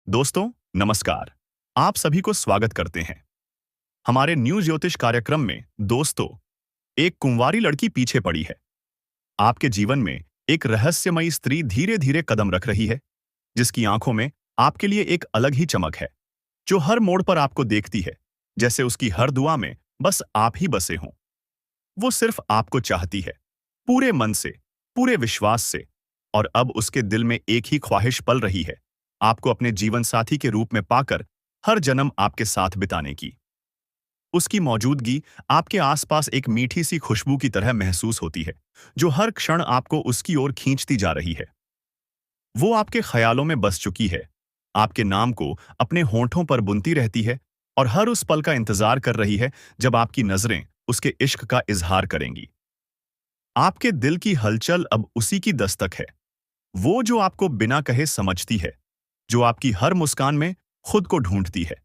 दोस्तों, नमस्कार। आप सभी को स्वागत करते हैं हमारे न्यू ज्योतिष कार्यक्रम में। दोस्तों, एक कुंवारी लड़की पीछे पड़ी है। आपके जीवन में एक रहस्यमयी स्त्री धीरे धीरे कदम रख रही है, जिसकी आंखों में आपके लिए एक अलग ही चमक है, जो हर मोड़ पर आपको देखती है, जैसे उसकी हर दुआ में बस आप ही बसे हों। वो सिर्फ आपको चाहती है, पूरे मन से, पूरे विश्वास से, और अब उसके दिल में एक ही ख्वाहिश पल रही है, आपको अपने जीवन साथी के रूप में पाकर हर जन्म आपके साथ बिताने की। उसकी मौजूदगी आपके आसपास एक मीठी सी खुशबू की तरह महसूस होती है, जो हर क्षण आपको उसकी ओर खींचती जा रही है। वो आपके ख्यालों में बस चुकी है, आपके नाम को अपने होंठों पर बुनती रहती है और हर उस पल का इंतजार कर रही है जब आपकी नजरें उसके इश्क का इजहार करेंगी। आपके दिल की हलचल अब उसी की दस्तक है, वो जो आपको बिना कहे समझती है, जो आपकी हर मुस्कान में खुद को ढूंढती है।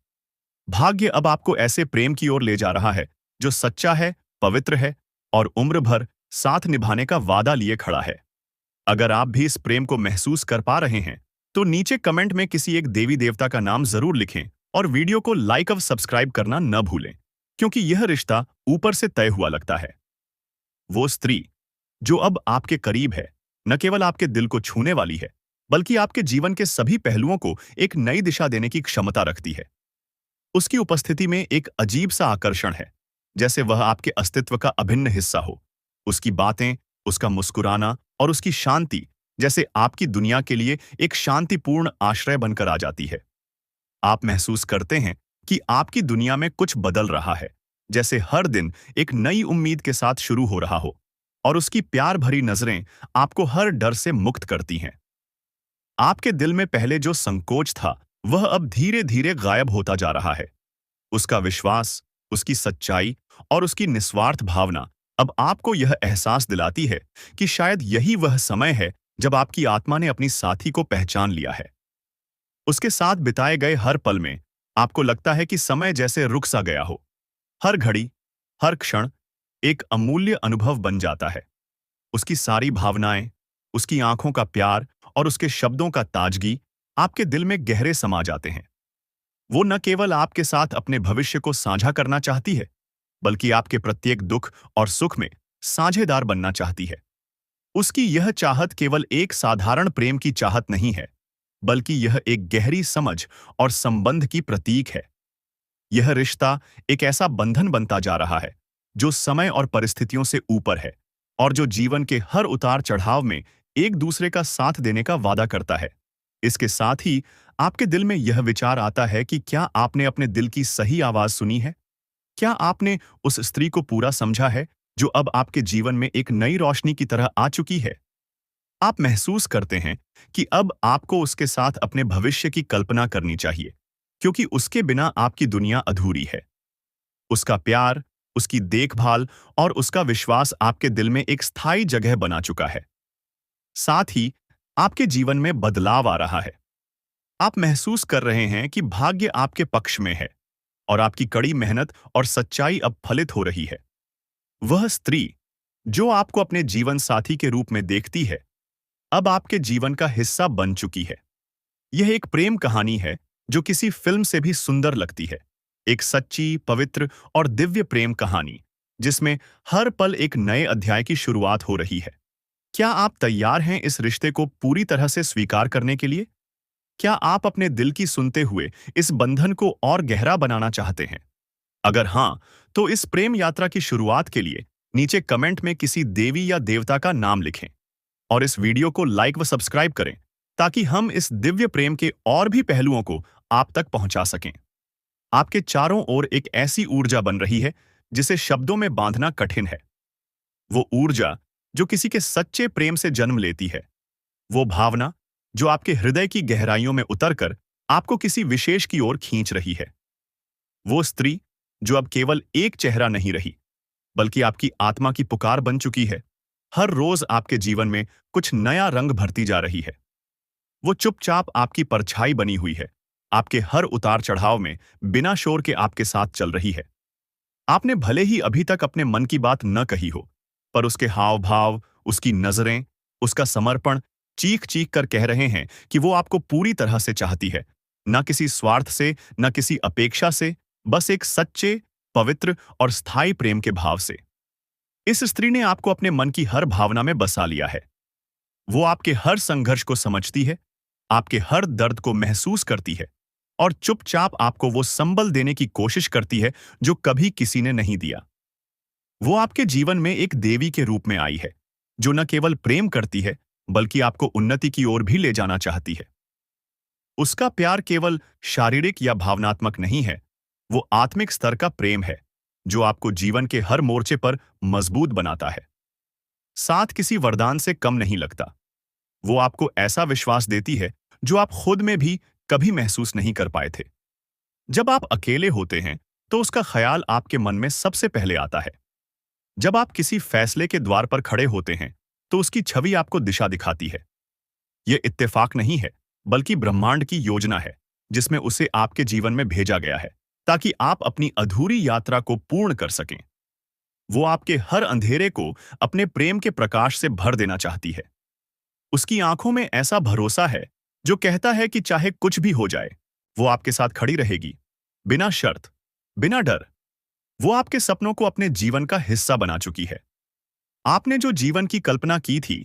भाग्य अब आपको ऐसे प्रेम की ओर ले जा रहा है, जो सच्चा है, पवित्र है और उम्र भर साथ निभाने का वादा लिए खड़ा है। अगर आप भी इस प्रेम को महसूस कर पा रहे हैं, तो नीचे कमेंट में किसी एक देवी देवता का नाम जरूर लिखें और वीडियो को लाइक और सब्सक्राइब करना न भूलें, क्योंकि यह रिश्ता ऊपर से तय हुआ लगता है। वो स्त्री जो अब आपके करीब है, न केवल आपके दिल को छूने वाली है, बल्कि आपके जीवन के सभी पहलुओं को एक नई दिशा देने की क्षमता रखती है। उसकी उपस्थिति में एक अजीब सा आकर्षण है, जैसे वह आपके अस्तित्व का अभिन्न हिस्सा हो। उसकी बातें, उसका मुस्कुराना और उसकी शांति जैसे आपकी दुनिया के लिए एक शांतिपूर्ण आश्रय बनकर आ जाती है। आप महसूस करते हैं कि आपकी दुनिया में कुछ बदल रहा है, जैसे हर दिन एक नई उम्मीद के साथ शुरू हो रहा हो, और उसकी प्यार भरी नजरें आपको हर डर से मुक्त करती हैं। आपके दिल में पहले जो संकोच था, वह अब धीरे धीरे गायब होता जा रहा है। उसका विश्वास, उसकी सच्चाई और उसकी निस्वार्थ भावना अब आपको यह एहसास दिलाती है कि शायद यही वह समय है जब आपकी आत्मा ने अपनी साथी को पहचान लिया है। उसके साथ बिताए गए हर पल में आपको लगता है कि समय जैसे रुक सा गया हो। हर घड़ी, हर क्षण एक अमूल्य अनुभव बन जाता है। उसकी सारी भावनाएं, उसकी आंखों का प्यार और उसके शब्दों का ताजगी आपके दिल में गहरे समा जाते हैं। वो न केवल आपके साथ अपने भविष्य को साझा करना चाहती है, बल्कि आपके प्रत्येक दुख और सुख में साझेदार बनना चाहती है। उसकी यह चाहत केवल एक साधारण प्रेम की चाहत नहीं है, बल्कि यह एक गहरी समझ और संबंध की प्रतीक है। यह रिश्ता एक ऐसा बंधन बनता जा रहा है, जो समय और परिस्थितियों से ऊपर है और जो जीवन के हर उतार चढ़ाव में एक दूसरे का साथ देने का वादा करता है। इसके साथ ही आपके दिल में यह विचार आता है कि क्या आपने अपने दिल की सही आवाज सुनी है? क्या आपने उस स्त्री को पूरा समझा है, जो अब आपके जीवन में एक नई रोशनी की तरह आ चुकी है? आप महसूस करते हैं कि अब आपको उसके साथ अपने भविष्य की कल्पना करनी चाहिए, क्योंकि उसके बिना आपकी दुनिया अधूरी है। उसका प्यार, उसकी देखभाल और उसका विश्वास आपके दिल में एक स्थायी जगह बना चुका है। साथ ही आपके जीवन में बदलाव आ रहा है। आप महसूस कर रहे हैं कि भाग्य आपके पक्ष में है और आपकी कड़ी मेहनत और सच्चाई अब फलित हो रही है। वह स्त्री जो आपको अपने जीवन साथी के रूप में देखती है, अब आपके जीवन का हिस्सा बन चुकी है। यह एक प्रेम कहानी है जो किसी फिल्म से भी सुंदर लगती है। एक सच्ची, पवित्र और दिव्य प्रेम कहानी, जिसमें हर पल एक नए अध्याय की शुरुआत हो रही है। क्या आप तैयार हैं इस रिश्ते को पूरी तरह से स्वीकार करने के लिए? क्या आप अपने दिल की सुनते हुए इस बंधन को और गहरा बनाना चाहते हैं? अगर हाँ, तो इस प्रेम यात्रा की शुरुआत के लिए नीचे कमेंट में किसी देवी या देवता का नाम लिखें और इस वीडियो को लाइक व सब्सक्राइब करें, ताकि हम इस दिव्य प्रेम के और भी पहलुओं को आप तक पहुंचा सकें। आपके चारों ओर एक ऐसी ऊर्जा बन रही है जिसे शब्दों में बांधना कठिन है। वो ऊर्जा जो किसी के सच्चे प्रेम से जन्म लेती है। वो भावना जो आपके हृदय की गहराइयों में उतरकर आपको किसी विशेष की ओर खींच रही है। वो स्त्री जो अब केवल एक चेहरा नहीं रही, बल्कि आपकी आत्मा की पुकार बन चुकी है। हर रोज आपके जीवन में कुछ नया रंग भरती जा रही है। वो चुपचाप आपकी परछाई बनी हुई है, आपके हर उतार चढ़ाव में बिना शोर के आपके साथ चल रही है। आपने भले ही अभी तक अपने मन की बात न कही हो, पर उसके हाव भाव, उसकी नजरें, उसका समर्पण चीख चीख कर कह रहे हैं कि वो आपको पूरी तरह से चाहती है न किसी स्वार्थ से, न किसी अपेक्षा से, बस एक सच्चे, पवित्र और स्थायी प्रेम के भाव से। इस स्त्री ने आपको अपने मन की हर भावना में बसा लिया है। वो आपके हर संघर्ष को समझती है, आपके हर दर्द को महसूस करती है और चुपचाप आपको वो संबल देने की कोशिश करती है जो कभी किसी ने नहीं दिया। वो आपके जीवन में एक देवी के रूप में आई है, जो न केवल प्रेम करती है, बल्कि आपको उन्नति की ओर भी ले जाना चाहती है। उसका प्यार केवल शारीरिक या भावनात्मक नहीं है, वो आत्मिक स्तर का प्रेम है, जो आपको जीवन के हर मोर्चे पर मजबूत बनाता है। साथ किसी वरदान से कम नहीं लगता। वो आपको ऐसा विश्वास देती है जो आप खुद में भी कभी महसूस नहीं कर पाए थे। जब आप अकेले होते हैं, तो उसका ख्याल आपके मन में सबसे पहले आता है। जब आप किसी फैसले के द्वार पर खड़े होते हैं, तो उसकी छवि आपको दिशा दिखाती है। यह इत्तेफाक नहीं है, बल्कि ब्रह्मांड की योजना है, जिसमें उसे आपके जीवन में भेजा गया है, ताकि आप अपनी अधूरी यात्रा को पूर्ण कर सकें। वो आपके हर अंधेरे को अपने प्रेम के प्रकाश से भर देना चाहती है। उसकी आंखों में ऐसा भरोसा है जो कहता है कि चाहे कुछ भी हो जाए, वो आपके साथ खड़ी रहेगी, बिना शर्त, बिना डर। वो आपके सपनों को अपने जीवन का हिस्सा बना चुकी है। आपने जो जीवन की कल्पना की थी,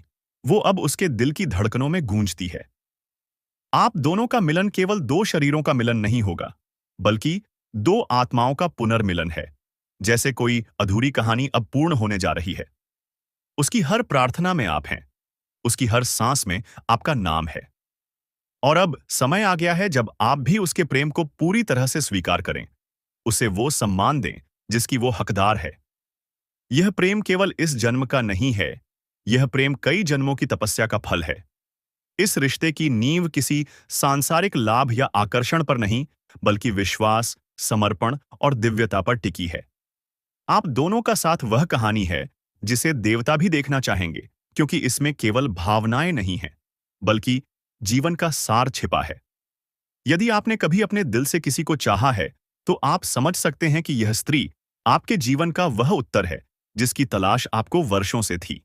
वो अब उसके दिल की धड़कनों में गूंजती है। आप दोनों का मिलन केवल दो शरीरों का मिलन नहीं होगा, बल्कि दो आत्माओं का पुनर्मिलन है। जैसे कोई अधूरी कहानी अब पूर्ण होने जा रही है। उसकी हर प्रार्थना में आप हैं, उसकी हर सांस में आपका नाम है। और अब समय आ गया है जब आप भी उसके प्रेम को पूरी तरह से स्वीकार करें, उसे वो सम्मान दें जिसकी वो हकदार है। यह प्रेम केवल इस जन्म का नहीं है, यह प्रेम कई जन्मों की तपस्या का फल है। इस रिश्ते की नींव किसी सांसारिक लाभ या आकर्षण पर नहीं, बल्कि विश्वास, समर्पण और दिव्यता पर टिकी है। आप दोनों का साथ वह कहानी है जिसे देवता भी देखना चाहेंगे, क्योंकि इसमें केवल भावनाएं नहीं हैं, बल्कि जीवन का सार छिपा है। यदि आपने कभी अपने दिल से किसी को चाहा है, तो आप समझ सकते हैं कि यह स्त्री आपके जीवन का वह उत्तर है जिसकी तलाश आपको वर्षों से थी।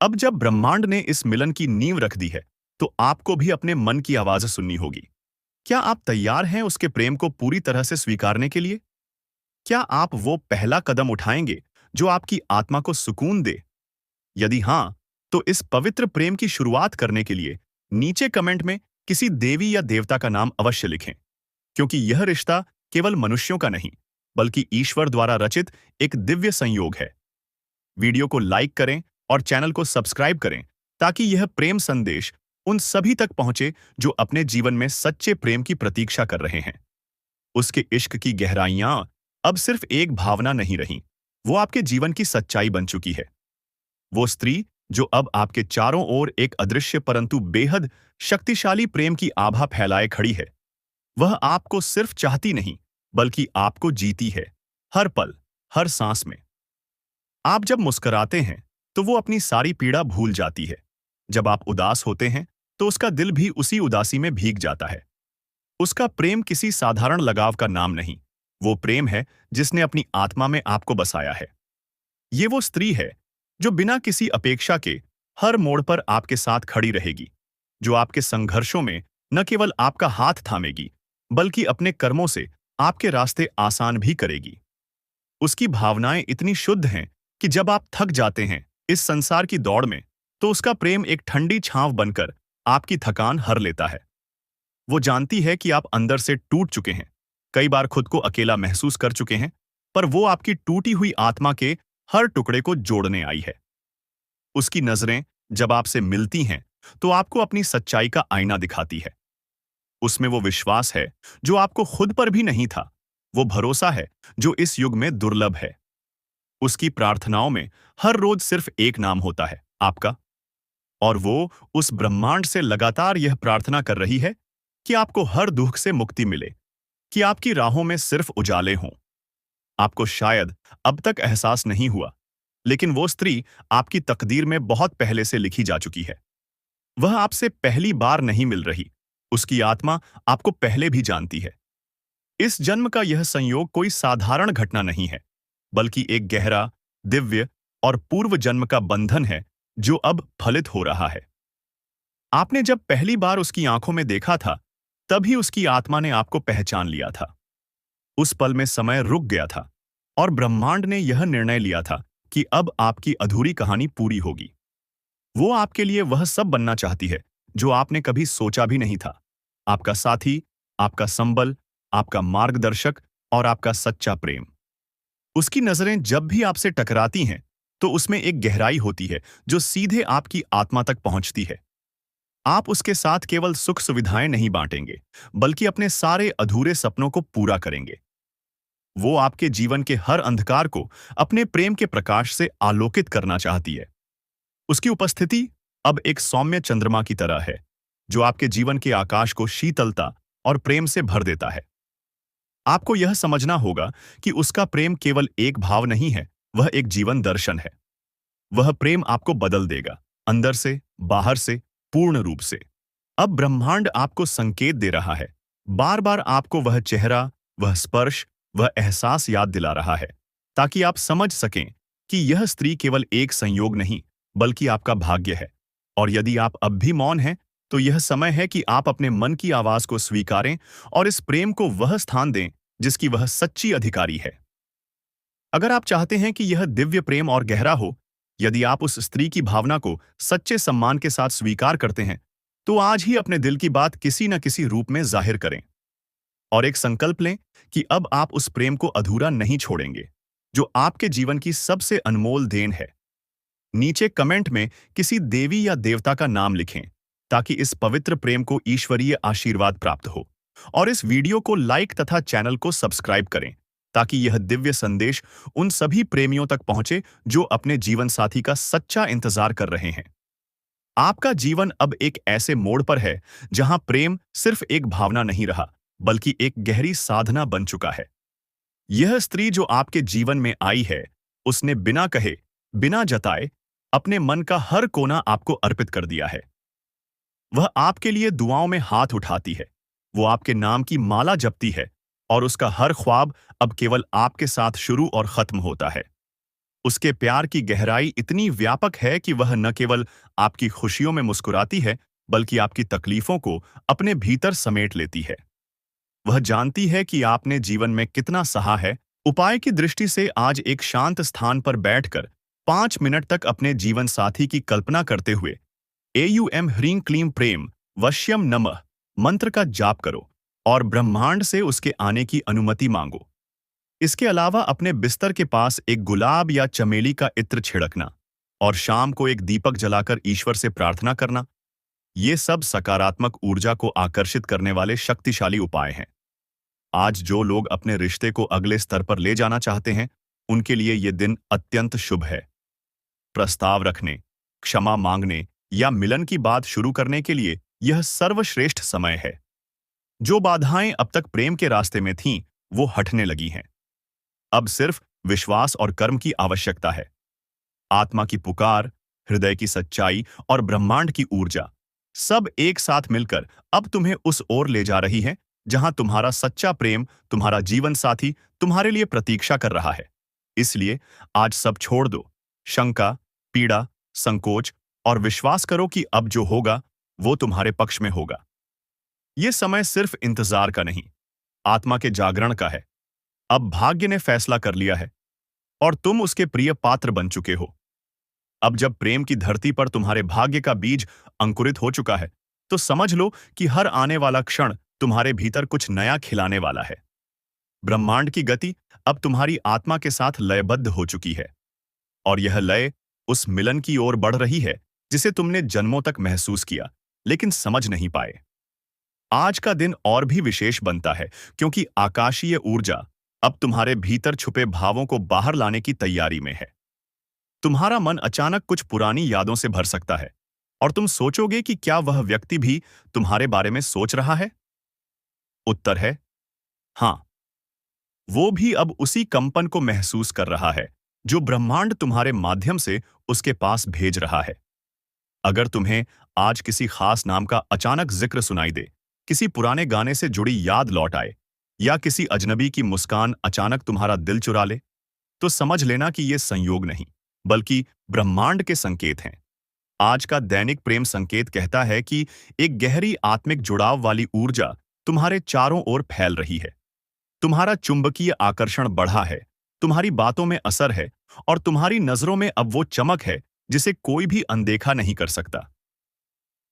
अब जब ब्रह्मांड ने इस मिलन की नींव रख दी है, तो आपको भी अपने मन की आवाज सुननी होगी। क्या आप तैयार हैं उसके प्रेम को पूरी तरह से स्वीकारने के लिए? क्या आप वो पहला कदम उठाएंगे जो आपकी आत्मा को सुकून दे? यदि हां, तो इस पवित्र प्रेम की शुरुआत करने के लिए नीचे कमेंट में किसी देवी या देवता का नाम अवश्य लिखें, क्योंकि यह रिश्ता केवल मनुष्यों का नहीं, बल्कि ईश्वर द्वारा रचित एक दिव्य संयोग है। वीडियो को लाइक करें और चैनल को सब्सक्राइब करें, ताकि यह प्रेम संदेश उन सभी तक पहुंचे जो अपने जीवन में सच्चे प्रेम की प्रतीक्षा कर रहे हैं। उसके इश्क की गहराइयां अब सिर्फ एक भावना नहीं रही, वो आपके जीवन की सच्चाई बन चुकी है। वो स्त्री जो अब आपके चारों ओर एक अदृश्य परंतु बेहद शक्तिशाली प्रेम की आभा फैलाए खड़ी है, वह आपको सिर्फ चाहती नहीं, बल्कि आपको जीती है, हर पल, हर सांस में। आप जब मुस्कुराते हैं, तो वो अपनी सारी पीड़ा भूल जाती है। जब आप उदास होते हैं, तो उसका दिल भी उसी उदासी में भीग जाता है। उसका प्रेम किसी साधारण लगाव का नाम नहीं, वो प्रेम है जिसने अपनी आत्मा में आपको बसाया है। ये वो स्त्री है जो बिना किसी अपेक्षा के हर मोड़ पर आपके साथ खड़ी रहेगी, जो आपके संघर्षों में न केवल आपका हाथ थामेगी, बल्कि अपने कर्मों से आपके रास्ते आसान भी करेगी। उसकी भावनाएं इतनी शुद्ध हैं कि जब आप थक जाते हैं इस संसार की दौड़ में, तो उसका प्रेम एक ठंडी छांव बनकर आपकी थकान हर लेता है। वो जानती है कि आप अंदर से टूट चुके हैं, कई बार खुद को अकेला महसूस कर चुके हैं, पर वो आपकी टूटी हुई आत्मा के हर टुकड़े को जोड़ने आई है। उसकी नजरें जब आपसे मिलती हैं, तो आपको अपनी सच्चाई का आईना दिखाती है। उसमें वो विश्वास है जो आपको खुद पर भी नहीं था, वो भरोसा है जो इस युग में दुर्लभ है। उसकी प्रार्थनाओं में हर रोज सिर्फ एक नाम होता है, आपका। और वो उस ब्रह्मांड से लगातार यह प्रार्थना कर रही है कि आपको हर दुख से मुक्ति मिले, कि आपकी राहों में सिर्फ उजाले हों। आपको शायद अब तक एहसास नहीं हुआ, लेकिन वो स्त्री आपकी तकदीर में बहुत पहले से लिखी जा चुकी है। वह आपसे पहली बार नहीं मिल रही, उसकी आत्मा आपको पहले भी जानती है। इस जन्म का यह संयोग कोई साधारण घटना नहीं है, बल्कि एक गहरा, दिव्य और पूर्व जन्म का बंधन है जो अब फलित हो रहा है। आपने जब पहली बार उसकी आंखों में देखा था, तभी उसकी आत्मा ने आपको पहचान लिया था। उस पल में समय रुक गया था और ब्रह्मांड ने यह निर्णय लिया था कि अब आपकी अधूरी कहानी पूरी होगी। वो आपके लिए वह सब बनना चाहती है जो आपने कभी सोचा भी नहीं था। आपका साथी, आपका संबल, आपका मार्गदर्शक और आपका सच्चा प्रेम। उसकी नजरें जब भी आपसे टकराती हैं, तो उसमें एक गहराई होती है जो सीधे आपकी आत्मा तक पहुंचती है। आप उसके साथ केवल सुख सुविधाएं नहीं बांटेंगे, बल्कि अपने सारे अधूरे सपनों को पूरा करेंगे। वो आपके जीवन के हर अंधकार को अपने प्रेम के प्रकाश से आलोकित करना चाहती है। उसकी उपस्थिति अब एक सौम्य चंद्रमा की तरह है, जो आपके जीवन के आकाश को शीतलता और प्रेम से भर देता है। आपको यह समझना होगा कि उसका प्रेम केवल एक भाव नहीं है, वह एक जीवन दर्शन है। वह प्रेम आपको बदल देगा, अंदर से, बाहर से, पूर्ण रूप से। अब ब्रह्मांड आपको संकेत दे रहा है, बार बार आपको वह चेहरा, वह स्पर्श, वह एहसास याद दिला रहा है, ताकि आप समझ सकें कि यह स्त्री केवल एक संयोग नहीं, बल्कि आपका भाग्य है। और यदि आप अब भी मौन हैं, तो यह समय है कि आप अपने मन की आवाज को स्वीकारें और इस प्रेम को वह स्थान दें जिसकी वह सच्ची अधिकारी है। अगर आप चाहते हैं कि यह दिव्य प्रेम और गहरा हो, यदि आप उस स्त्री की भावना को सच्चे सम्मान के साथ स्वीकार करते हैं, तो आज ही अपने दिल की बात किसी न किसी रूप में जाहिर करें। और एक संकल्प लें कि अब आप उस प्रेम को अधूरा नहीं छोड़ेंगे, जो आपके जीवन की सबसे अनमोल देन है। नीचे कमेंट में किसी देवी या देवता का नाम लिखें, ताकि इस पवित्र प्रेम को ईश्वरीय आशीर्वाद प्राप्त हो। और इस वीडियो को लाइक तथा चैनल को सब्सक्राइब करें, ताकि यह दिव्य संदेश उन सभी प्रेमियों तक पहुंचे जो अपने जीवन साथी का सच्चा इंतजार कर रहे हैं। आपका जीवन अब एक ऐसे मोड़ पर है जहां प्रेम सिर्फ एक भावना नहीं रहा, बल्कि एक गहरी साधना बन चुका है। यह स्त्री जो आपके जीवन में आई है, उसने बिना कहे, बिना जताए, अपने मन का हर कोना आपको अर्पित कर दिया है। वह आपके लिए दुआओं में हाथ उठाती है, वो आपके नाम की माला जपती है, और उसका हर ख्वाब अब केवल आपके साथ शुरू और खत्म होता है। उसके प्यार की गहराई इतनी व्यापक है कि वह न केवल आपकी खुशियों में मुस्कुराती है, बल्कि आपकी तकलीफों को अपने भीतर समेट लेती है। वह जानती है कि आपने जीवन में कितना सहा है। उपाय की दृष्टि से आज एक शांत स्थान पर बैठकर 5 मिनट तक अपने जीवन साथी की कल्पना करते हुए एयूएम ह्रीं क्लीं प्रेम वश्यम नमः मंत्र का जाप करो और ब्रह्मांड से उसके आने की अनुमति मांगो। इसके अलावा अपने बिस्तर के पास एक गुलाब या चमेली का इत्र छिड़कना और शाम को एक दीपक जलाकर ईश्वर से प्रार्थना करना, ये सब सकारात्मक ऊर्जा को आकर्षित करने वाले शक्तिशाली उपाय हैं। आज जो लोग अपने रिश्ते को अगले स्तर पर ले जाना चाहते हैं, उनके लिए ये दिन अत्यंत शुभ है। प्रस्ताव रखने, क्षमा मांगने या मिलन की बात शुरू करने के लिए यह सर्वश्रेष्ठ समय है। जो बाधाएं अब तक प्रेम के रास्ते में थीं, वो हटने लगी हैं। अब सिर्फ विश्वास और कर्म की आवश्यकता है। आत्मा की पुकार, हृदय की सच्चाई और ब्रह्मांड की ऊर्जा सब एक साथ मिलकर अब तुम्हें उस ओर ले जा रही है जहां तुम्हारा सच्चा प्रेम, तुम्हारा जीवन साथी तुम्हारे लिए प्रतीक्षा कर रहा है। इसलिए आज सब छोड़ दो, शंका, पीड़ा, संकोच, और विश्वास करो कि अब जो होगा वो तुम्हारे पक्ष में होगा। ये समय सिर्फ इंतजार का नहीं, आत्मा के जागरण का है। अब भाग्य ने फैसला कर लिया है और तुम उसके प्रिय पात्र बन चुके हो। अब जब प्रेम की धरती पर तुम्हारे भाग्य का बीज अंकुरित हो चुका है, तो समझ लो कि हर आने वाला क्षण तुम्हारे भीतर कुछ नया खिलाने वाला है। ब्रह्मांड की गति अब तुम्हारी आत्मा के साथ लयबद्ध हो चुकी है, और यह लय उस मिलन की ओर बढ़ रही है जिसे तुमने जन्मों तक महसूस किया, लेकिन समझ नहीं पाए। आज का दिन और भी विशेष बनता है क्योंकि आकाशीय ऊर्जा अब तुम्हारे भीतर छुपे भावों को बाहर लाने की तैयारी में है। तुम्हारा मन अचानक कुछ पुरानी यादों से भर सकता है, और तुम सोचोगे कि क्या वह व्यक्ति भी तुम्हारे बारे में सोच रहा है? उत्तर है हां। वो भी अब उसी कंपन को महसूस कर रहा है जो ब्रह्मांड तुम्हारे माध्यम से उसके पास भेज रहा है। अगर तुम्हें आज किसी खास नाम का अचानक जिक्र सुनाई दे, किसी पुराने गाने से जुड़ी याद लौट आए, या किसी अजनबी की मुस्कान अचानक तुम्हारा दिल चुरा ले, तो समझ लेना कि ये संयोग नहीं, बल्कि ब्रह्मांड के संकेत हैं। आज का दैनिक प्रेम संकेत कहता है कि एक गहरी आत्मिक जुड़ाव वाली ऊर्जा तुम्हारे चारों ओर फैल रही है। तुम्हारा चुंबकीय आकर्षण बढ़ा है, तुम्हारी बातों में असर है, और तुम्हारी नजरों में अब वो चमक है जिसे कोई भी अनदेखा नहीं कर सकता।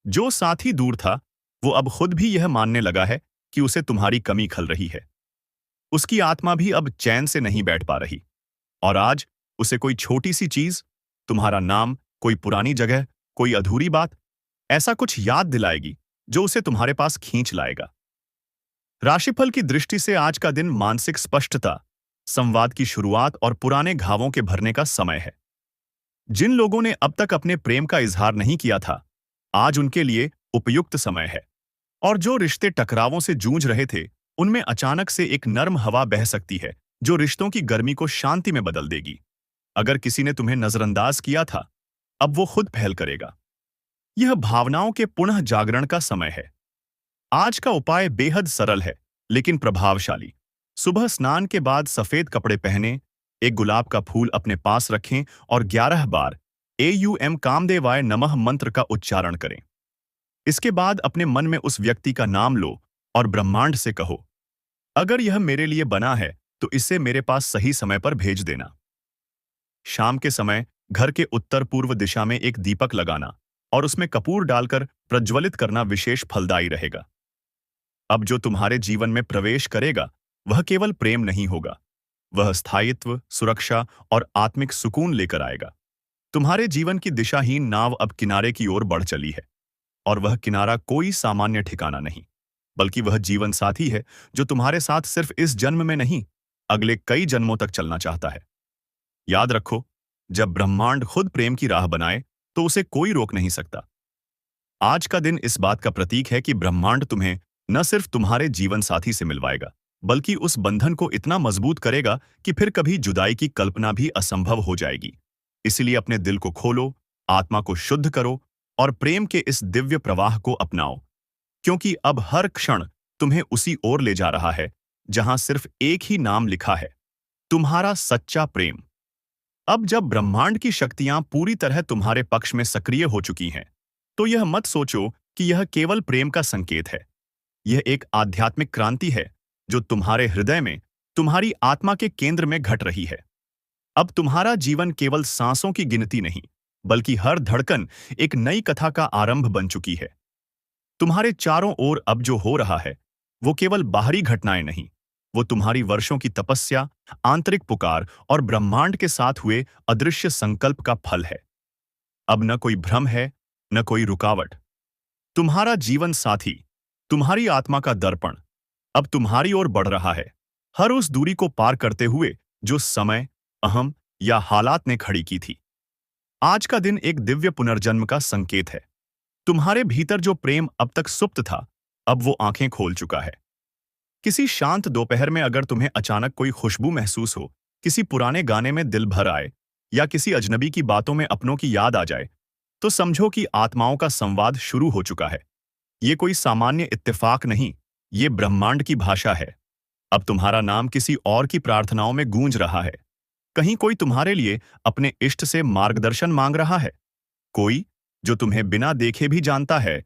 जो साथी दूर था, वो अब खुद भी यह मानने लगा है कि उसे तुम्हारी कमी खल रही है। उसकी आत्मा भी अब चैन से नहीं बैठ पा रही। और आज उसे कोई छोटी सी चीज, तुम्हारा नाम, कोई पुरानी जगह, कोई अधूरी बात, ऐसा कुछ याद दिलाएगी जो उसे तुम्हारे पास खींच लाएगा। राशिफल की दृष्टि से आज का दिन मानसिक स्पष्टता, संवाद की शुरुआत और पुराने घावों के भरने का समय है। जिन लोगों ने अब तक अपने प्रेम का इजहार नहीं किया था, आज उनके लिए उपयुक्त समय है। और जो रिश्ते टकरावों से जूझ रहे थे, उनमें अचानक से एक नर्म हवा बह सकती है जो रिश्तों की गर्मी को शांति में बदल देगी। अगर किसी ने तुम्हें नजरअंदाज किया था, अब वो खुद पहल करेगा। यह भावनाओं के पुनः जागरण का समय है। आज का उपाय बेहद सरल है लेकिन प्रभावशाली। सुबह स्नान के बाद सफेद कपड़े पहने, एक गुलाब का फूल अपने पास रखें और 11 बार AUM कामदेवाय नमः मंत्र का उच्चारण करें। इसके बाद अपने मन में उस व्यक्ति का नाम लो और ब्रह्मांड से कहो, अगर यह मेरे लिए बना है तो इसे मेरे पास सही समय पर भेज देना। शाम के समय घर के उत्तर पूर्व दिशा में एक दीपक लगाना और उसमें कपूर डालकर प्रज्वलित करना विशेष फलदायी रहेगा। अब जो तुम्हारे जीवन में प्रवेश करेगा, वह केवल प्रेम नहीं होगा, वह स्थायित्व, सुरक्षा और आत्मिक सुकून लेकर आएगा। तुम्हारे जीवन की दिशाहीन नाव अब किनारे की ओर बढ़ चली है, और वह किनारा कोई सामान्य ठिकाना नहीं, बल्कि वह जीवन साथी है जो तुम्हारे साथ सिर्फ इस जन्म में नहीं, अगले कई जन्मों तक चलना चाहता है। याद रखो, जब ब्रह्मांड खुद प्रेम की राह बनाए तो उसे कोई रोक नहीं सकता। आज का दिन इस बात का प्रतीक है कि ब्रह्मांड तुम्हें न सिर्फ तुम्हारे जीवन साथी से मिलवाएगा, बल्कि उस बंधन को इतना मजबूत करेगा कि फिर कभी जुदाई की कल्पना भी असंभव हो जाएगी। इसलिए अपने दिल को खोलो, आत्मा को शुद्ध करो और प्रेम के इस दिव्य प्रवाह को अपनाओ, क्योंकि अब हर क्षण तुम्हें उसी ओर ले जा रहा है जहां सिर्फ एक ही नाम लिखा है, तुम्हारा सच्चा प्रेम। अब जब ब्रह्मांड की शक्तियां पूरी तरह तुम्हारे पक्ष में सक्रिय हो चुकी हैं, तो यह मत सोचो कि यह केवल प्रेम का संकेत है। यह एक आध्यात्मिक क्रांति है जो तुम्हारे हृदय में, तुम्हारी आत्मा के केंद्र में घट रही है। अब तुम्हारा जीवन केवल सांसों की गिनती नहीं, बल्कि हर धड़कन एक नई कथा का आरंभ बन चुकी है। तुम्हारे चारों ओर अब जो हो रहा है, वो केवल बाहरी घटनाएं नहीं, वो तुम्हारी वर्षों की तपस्या, आंतरिक पुकार और ब्रह्मांड के साथ हुए अदृश्य संकल्प का फल है। अब न कोई भ्रम है, न कोई रुकावट। तुम्हारा जीवन साथी, तुम्हारी आत्मा का दर्पण, अब तुम्हारी ओर बढ़ रहा है, हर उस दूरी को पार करते हुए जो समय, अहम या हालात ने खड़ी की थी। आज का दिन एक दिव्य पुनर्जन्म का संकेत है। तुम्हारे भीतर जो प्रेम अब तक सुप्त था, अब वो आंखें खोल चुका है। किसी शांत दोपहर में अगर तुम्हें अचानक कोई खुशबू महसूस हो, किसी पुराने गाने में दिल भर आए, या किसी अजनबी की बातों में अपनों की याद आ जाए, तो समझो कि आत्माओं का संवाद शुरू हो चुका है। ये कोई सामान्य इत्तेफाक नहीं, ये ब्रह्मांड की भाषा है। अब तुम्हारा नाम किसी और की प्रार्थनाओं में गूंज रहा है। कहीं कोई तुम्हारे लिए अपने इष्ट से मार्गदर्शन मांग रहा है। कोई जो तुम्हें बिना देखे भी जानता है